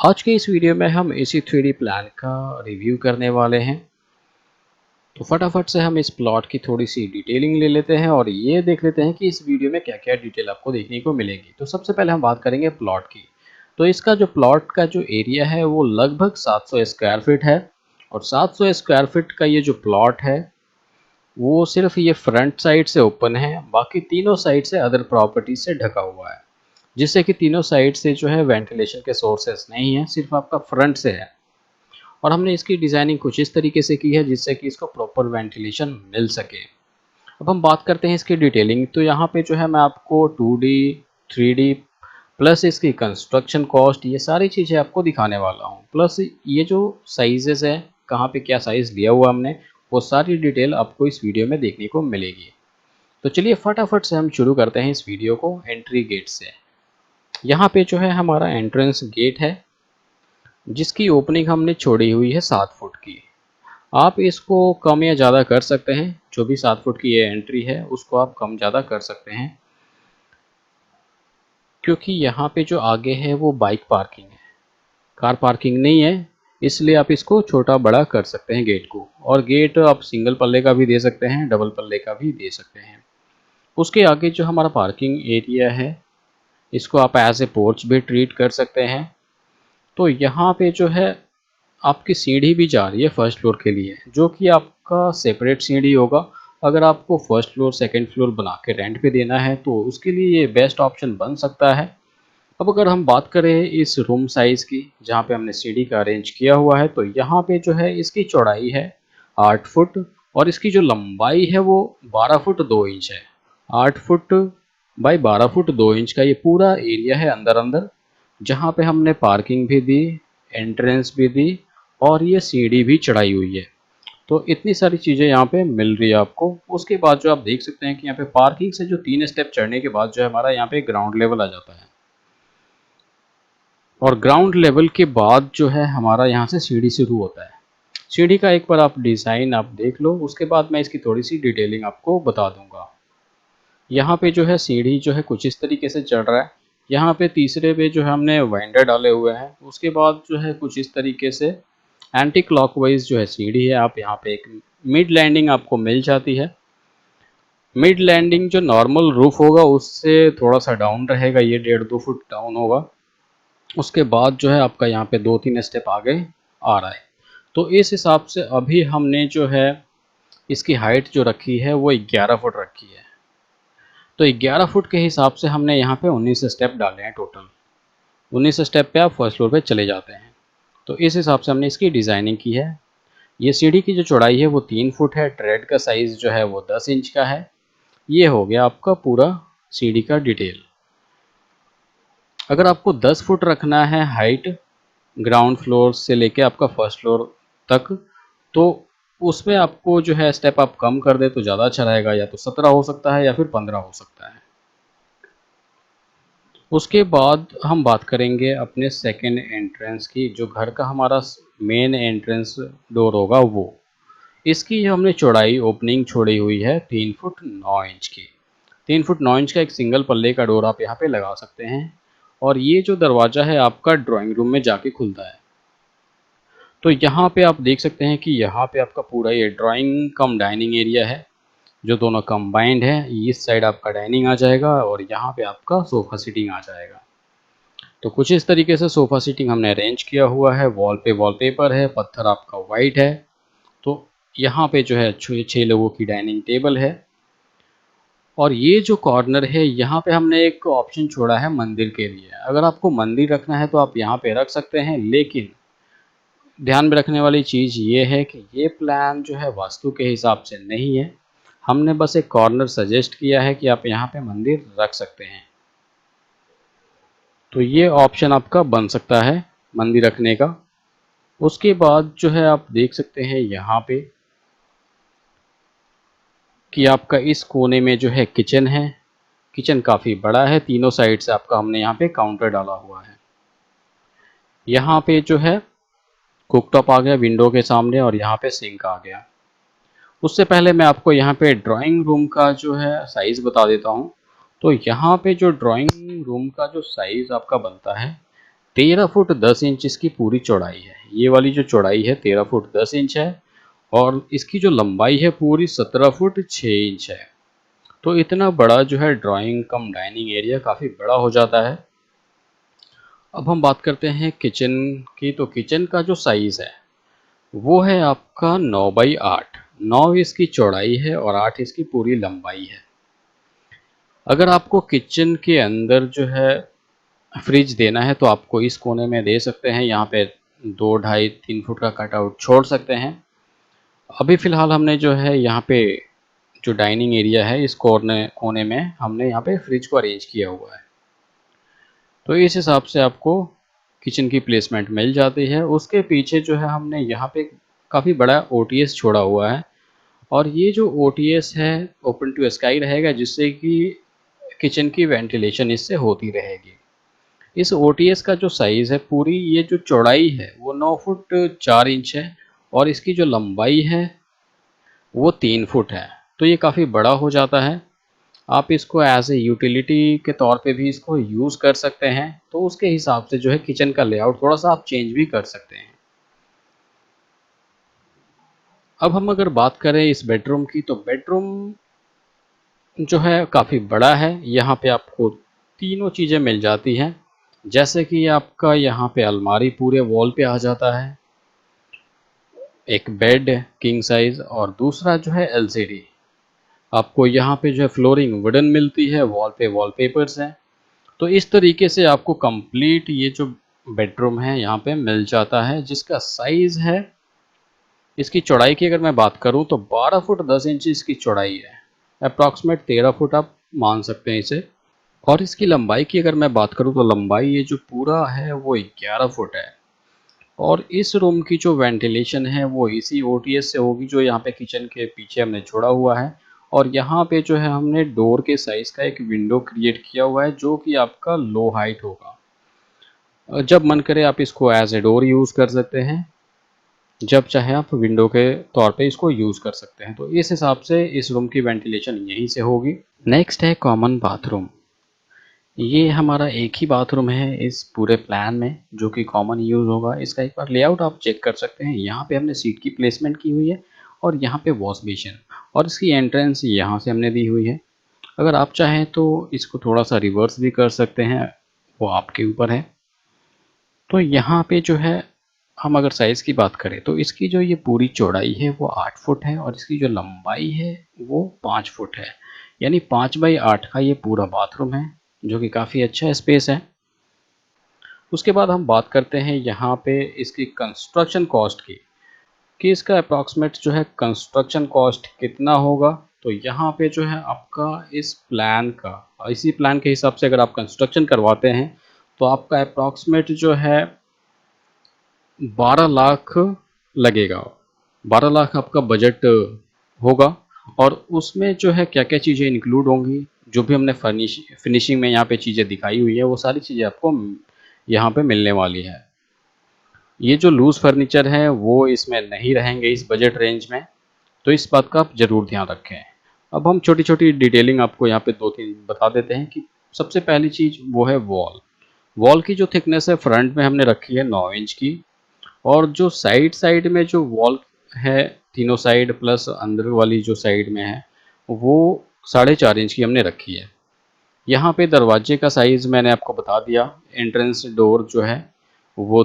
आज के इस वीडियो में हम एसी 3D प्लान का रिव्यू करने वाले हैं। तो फटाफट से हम इस प्लॉट की थोड़ी सी डिटेलिंग ले लेते हैं और ये देख लेते हैं कि इस वीडियो में क्या क्या डिटेल आपको देखने को मिलेगी। तो सबसे पहले हम बात करेंगे प्लॉट की। तो इसका जो प्लॉट का जो एरिया है वो लगभग 700 स्क्वायर फीट है और 700 स्क्वायर फीट का ये जो प्लॉट है वो सिर्फ ये फ्रंट साइड से ओपन है, बाकी तीनों साइड से अदर प्रॉपर्टी से ढका हुआ है, जिससे कि तीनों साइड से जो है वेंटिलेशन के सोर्सेस नहीं है, सिर्फ आपका फ्रंट से है। और हमने इसकी डिज़ाइनिंग कुछ इस तरीके से की है जिससे कि इसको प्रॉपर वेंटिलेशन मिल सके। अब हम बात करते हैं इसकी डिटेलिंग। तो यहाँ पे जो है मैं आपको 2D 3D प्लस इसकी कंस्ट्रक्शन कॉस्ट ये सारी चीज़ें आपको दिखाने वाला हूँ, प्लस ये जो साइजेस है कहाँ पे क्या साइज़ लिया हुआ हमने वो सारी डिटेल आपको इस वीडियो में देखने को मिलेगी। तो चलिए फटाफट से हम शुरू करते हैं इस वीडियो को एंट्री गेट से। यहाँ पे जो है हमारा एंट्रेंस गेट है जिसकी ओपनिंग हमने छोड़ी हुई है 7 फुट की। आप इसको कम या ज़्यादा कर सकते हैं, जो भी 7 फुट की ये एंट्री है उसको आप कम ज़्यादा कर सकते हैं, क्योंकि यहाँ पे जो आगे है वो बाइक पार्किंग है, कार पार्किंग नहीं है, इसलिए आप इसको छोटा बड़ा कर सकते हैं गेट को। और गेट आप सिंगल पल्ले का भी दे सकते हैं, डबल पल्ले का भी दे सकते हैं। उसके आगे जो हमारा पार्किंग एरिया है इसको आप एज ए पोर्च भी ट्रीट कर सकते हैं। तो यहाँ पे जो है आपकी सीढ़ी भी जा रही है फर्स्ट फ्लोर के लिए, जो कि आपका सेपरेट सीढ़ी होगा। अगर आपको फर्स्ट फ्लोर सेकंड फ्लोर बना के रेंट पे देना है तो उसके लिए ये बेस्ट ऑप्शन बन सकता है। अब अगर हम बात करें इस रूम साइज़ की जहाँ पे हमने सीढ़ी का अरेंज किया हुआ है, तो यहाँ पे जो है इसकी चौड़ाई है 8 फुट और इसकी जो लंबाई है वो 12 फुट 2 इंच है। 8 फुट बाई 12 फुट 2 इंच का ये पूरा एरिया है अंदर अंदर, जहाँ पे हमने पार्किंग भी दी, एंट्रेंस भी दी और ये सीढ़ी भी चढ़ाई हुई है। तो इतनी सारी चीज़ें यहाँ पे मिल रही है आपको। उसके बाद जो आप देख सकते हैं कि यहाँ पे पार्किंग से जो 3 स्टेप चढ़ने के बाद जो है हमारा यहाँ पे ग्राउंड लेवल आ जाता है और ग्राउंड लेवल के बाद जो है हमारा यहाँ से सीढ़ी शुरू होता है। सीढ़ी का एक बार आप डिज़ाइन आप देख लो, उसके बाद मैं इसकी थोड़ी सी डिटेलिंग आपको बता दूंगा। यहाँ पे जो है सीढ़ी जो है कुछ इस तरीके से चढ़ रहा है। यहाँ पे तीसरे पे जो है हमने वाइंडर डाले हुए हैं। उसके बाद जो है कुछ इस तरीके से एंटी क्लॉकवाइज जो है सीढ़ी है। आप यहाँ पे एक मिड लैंडिंग आपको मिल जाती है। मिड लैंडिंग जो नॉर्मल रूफ होगा उससे थोड़ा सा डाउन रहेगा, ये 1.5-2 फुट डाउन होगा। उसके बाद जो है आपका यहाँ पे 2-3 स्टेप आगे आ रहा है। तो इस हिसाब से अभी हमने जो है इसकी हाइट जो रखी है वो 11 फुट रखी है। तो 11 फुट के हिसाब से हमने यहाँ पे 19 स्टेप डाले हैं टोटल। 19 स्टेप पे आप फर्स्ट फ्लोर पे चले जाते हैं। तो इस हिसाब से हमने इसकी डिज़ाइनिंग की है। ये सीढ़ी की जो चौड़ाई है वो 3 फुट है। ट्रेड का साइज़ जो है वो 10 इंच का है। ये हो गया आपका पूरा सीढ़ी का डिटेल। अगर आपको 10 फुट रखना है हाइट ग्राउंड फ्लोर से लेके आपका फर्स्ट फ्लोर तक, तो उसमें आपको जो है स्टेप आप कम कर दे तो ज़्यादा अच्छा रहेगा। या तो 17 हो सकता है या फिर 15 हो सकता है। उसके बाद हम बात करेंगे अपने सेकेंड एंट्रेंस की। जो घर का हमारा मेन एंट्रेंस डोर होगा वो, इसकी हमने चौड़ाई ओपनिंग छोड़ी हुई है 3 फुट 9 इंच की। 3 फुट 9 इंच का एक सिंगल पल्ले का डोर आप यहाँ पे लगा सकते हैं। और ये जो दरवाज़ा है आपका ड्राइंग रूम में जाके खुलता है। तो यहाँ पे आप देख सकते हैं कि यहाँ पे आपका पूरा ये ड्राइंग कम डाइनिंग एरिया है, जो दोनों कंबाइंड है। इस साइड आपका डाइनिंग आ जाएगा और यहाँ पे आपका सोफ़ा सीटिंग आ जाएगा। तो कुछ इस तरीके से सोफ़ा सीटिंग हमने अरेंज किया हुआ है। वॉल पे वॉलपेपर है, पत्थर आपका वाइट है। तो यहाँ पे जो है 6 लोगों की डाइनिंग टेबल है। और ये जो कॉर्नर है यहाँ पे हमने एक ऑप्शन छोड़ा है मंदिर के लिए। अगर आपको मंदिर रखना है तो आप यहाँ पे रख सकते हैं, लेकिन ध्यान में रखने वाली चीज़ ये है कि ये प्लान जो है वास्तु के हिसाब से नहीं है। हमने बस एक कॉर्नर सजेस्ट किया है कि आप यहाँ पे मंदिर रख सकते हैं। तो ये ऑप्शन आपका बन सकता है मंदिर रखने का। उसके बाद जो है आप देख सकते हैं यहाँ पे कि आपका इस कोने में जो है किचन है। किचन काफ़ी बड़ा है, तीनों साइड से आपका हमने यहाँ पे काउंटर डाला हुआ है। यहाँ पे जो है कुकटॉप आ गया विंडो के सामने और यहाँ पे सिंक आ गया। उससे पहले मैं आपको यहाँ पे ड्राइंग रूम का जो है साइज़ बता देता हूँ। तो यहाँ पे जो ड्राइंग रूम का जो साइज़ आपका बनता है 13 फुट 10 इंच इसकी पूरी चौड़ाई है। ये वाली जो चौड़ाई है 13 फुट 10 इंच है और इसकी जो लंबाई है पूरी 17 फुट 6 इंच है। तो इतना बड़ा जो है ड्राइंग कम डाइनिंग एरिया काफ़ी बड़ा हो जाता है। अब हम बात करते हैं किचन की। तो किचन का जो साइज़ है वो है आपका 9x8। 9 इसकी चौड़ाई है और 8 इसकी पूरी लंबाई है। अगर आपको किचन के अंदर जो है फ्रिज देना है तो आपको इस कोने में दे सकते हैं। यहाँ पे 2, 2.5, 3 फुट का कटआउट छोड़ सकते हैं। अभी फ़िलहाल हमने जो है यहाँ पे जो डाइनिंग एरिया है इस कोने में हमने यहाँ पे फ्रिज को अरेंज किया हुआ है। तो इस हिसाब से आपको किचन की प्लेसमेंट मिल जाती है। उसके पीछे जो है हमने यहाँ पे काफ़ी बड़ा ओटीएस छोड़ा हुआ है और ये जो ओटीएस है ओपन टू स्काई रहेगा, जिससे कि किचन की वेंटिलेशन इससे होती रहेगी। इस ओटीएस का जो साइज़ है पूरी ये जो चौड़ाई है वो 9 फुट 4 इंच है और इसकी जो लंबाई है वो 3 फुट है। तो ये काफ़ी बड़ा हो जाता है। आप इसको एज ए यूटिलिटी के तौर पे भी इसको यूज़ कर सकते हैं। तो उसके हिसाब से जो है किचन का लेआउट थोड़ा सा आप चेंज भी कर सकते हैं। अब हम अगर बात करें इस बेडरूम की, तो बेडरूम जो है काफ़ी बड़ा है। यहाँ पे आपको तीनों चीज़ें मिल जाती हैं, जैसे कि आपका यहाँ पे अलमारी पूरे वॉल पे आ जाता है, एक बेड किंग साइज़ और दूसरा जो है एलसीडी। आपको यहाँ पे जो है फ्लोरिंग वुडन मिलती है, वॉल पे वॉलपेपर्स हैं। तो इस तरीके से आपको कंप्लीट ये जो बेडरूम है यहाँ पे मिल जाता है, जिसका साइज़ है, इसकी चौड़ाई की अगर मैं बात करूँ तो 12 फुट 10 इंच इसकी चौड़ाई है। अप्रॉक्सीमेट 13 फुट आप मान सकते हैं इसे। और इसकी लंबाई की अगर मैं बात करूँ तो लंबाई ये जो पूरा है वो 11 फुट है। और इस रूम की जो वेंटिलेशन है वो इसी ओटीएस से होगी जो यहाँ पे किचन के पीछे हमने छोड़ा हुआ है। और यहाँ पे जो है हमने डोर के साइज़ का एक विंडो क्रिएट किया हुआ है जो कि आपका लो हाइट होगा। जब मन करे आप इसको एज ए डोर यूज़ कर सकते हैं, जब चाहे आप विंडो के तौर पे इसको यूज़ कर सकते हैं। तो इस हिसाब से इस रूम की वेंटिलेशन यहीं से होगी। नेक्स्ट है कॉमन बाथरूम। ये हमारा एक ही बाथरूम है इस पूरे प्लान में जो कि कॉमन यूज़ होगा। इसका एक बार लेआउट आप चेक कर सकते हैं। यहाँ पे हमने सीट की प्लेसमेंट की हुई है और यहाँ पे वॉश बेसिन और इसकी एंट्रेंस यहाँ से हमने दी हुई है। अगर आप चाहें तो इसको थोड़ा सा रिवर्स भी कर सकते हैं, वो आपके ऊपर है। तो यहाँ पे जो है हम अगर साइज़ की बात करें तो इसकी जो ये पूरी चौड़ाई है वो 8 फुट है और इसकी जो लंबाई है वो 5 फुट है। यानी 5x8 का ये पूरा बाथरूम है जो कि काफ़ी अच्छा स्पेस है। उसके बाद हम बात करते हैं यहाँ पे इसकी कंस्ट्रक्शन कॉस्ट की, कि इसका अप्रॉक्सीमेट जो है कंस्ट्रक्शन कॉस्ट कितना होगा। तो यहाँ पे जो है आपका इस प्लान का, इसी प्लान के हिसाब से अगर आप कंस्ट्रक्शन करवाते हैं तो आपका अप्रॉक्सीमेट जो है 12 लाख लगेगा। 12 लाख आपका बजट होगा। और उसमें जो है क्या क्या चीज़ें इंक्लूड होंगी, जो भी हमने फिनिशिंग में यहाँ पे चीज़ें दिखाई हुई है वो सारी चीज़ें आपको यहाँ पे मिलने वाली है। ये जो लूज़ फर्नीचर है वो इसमें नहीं रहेंगे इस बजट रेंज में, तो इस बात का आप ज़रूर ध्यान रखें। अब हम छोटी छोटी डिटेलिंग आपको यहाँ पे 2-3 बता देते हैं। कि सबसे पहली चीज़ वो है वॉल। वॉल की जो थिकनेस है फ्रंट में हमने रखी है 9 इंच की और जो साइड में जो वॉल है तीनों साइड प्लस अंदर वाली जो साइड में है वो 4.5 इंच की हमने रखी है। यहाँ पे दरवाजे का साइज़ मैंने आपको बता दिया। एंट्रेंस डोर जो है वो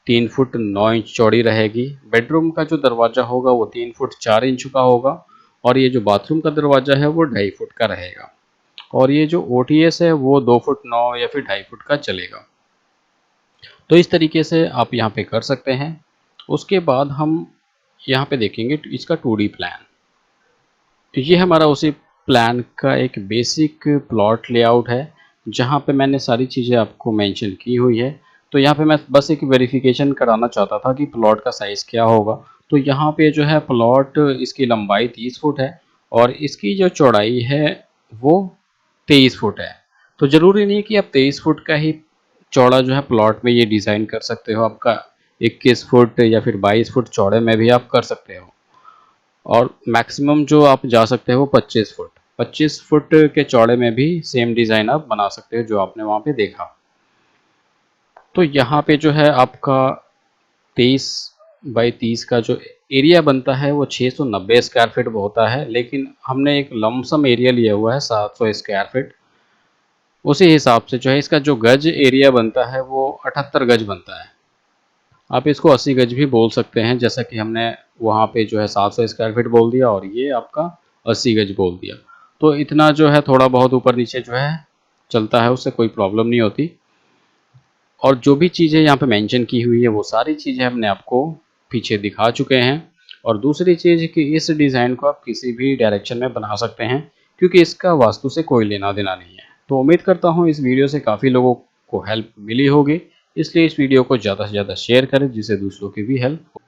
3 फुट 9 इंच चौड़ी रहेगी। बेडरूम का जो दरवाज़ा होगा वो 3 फुट 4 इंच का होगा और ये जो बाथरूम का दरवाज़ा है वो 2.5 फुट का रहेगा। और ये जो ओटीएस है वो 2 फुट 9 या फिर 2.5 फुट का चलेगा। तो इस तरीके से आप यहाँ पे कर सकते हैं। उसके बाद हम यहाँ पे देखेंगे इसका 2D प्लान। ये हमारा उसी प्लान का एक बेसिक प्लॉट लेआउट है जहाँ पे मैंने सारी चीज़ें आपको मेंशन की हुई है। तो यहाँ पे मैं बस एक वेरिफिकेशन कराना चाहता था कि प्लॉट का साइज़ क्या होगा। तो यहाँ पे जो है प्लॉट इसकी लंबाई 30 फुट है और इसकी जो चौड़ाई है वो 23 फुट है। तो ज़रूरी नहीं कि आप 23 फुट का ही चौड़ा जो है प्लॉट में ये डिज़ाइन कर सकते हो। आपका 21 फुट या फिर 22 फुट चौड़े में भी आप कर सकते हो। और मैक्सिमम जो आप जा सकते हो 25 फुट। 25 फुट के चौड़े में भी सेम डिज़ाइन आप बना सकते हो जो आपने वहाँ पे देखा। तो यहाँ पे जो है आपका 23 बाई 30 का जो एरिया बनता है वो 690 स्क्वायर फीट होता है, लेकिन हमने एक लमसम एरिया लिया हुआ है 700 स्क्वायर फीट। उसी हिसाब से जो है इसका जो गज एरिया बनता है वो 78 गज बनता है। आप इसको 80 गज भी बोल सकते हैं, जैसा कि हमने वहाँ पे जो है 700 स्क्वायर फीट बोल दिया और ये आपका 80 गज बोल दिया। तो इतना जो है थोड़ा बहुत ऊपर नीचे जो है चलता है, उससे कोई प्रॉब्लम नहीं होती। और जो भी चीज़ें यहाँ पे मेंशन की हुई है वो सारी चीज़ें हमने आपको पीछे दिखा चुके हैं। और दूसरी चीज़ कि इस डिज़ाइन को आप किसी भी डायरेक्शन में बना सकते हैं, क्योंकि इसका वास्तु से कोई लेना देना नहीं है। तो उम्मीद करता हूँ इस वीडियो से काफ़ी लोगों को हेल्प मिली होगी, इसलिए इस वीडियो को ज़्यादा से ज़्यादा शेयर करें जिससे दूसरों की भी हेल्प हो।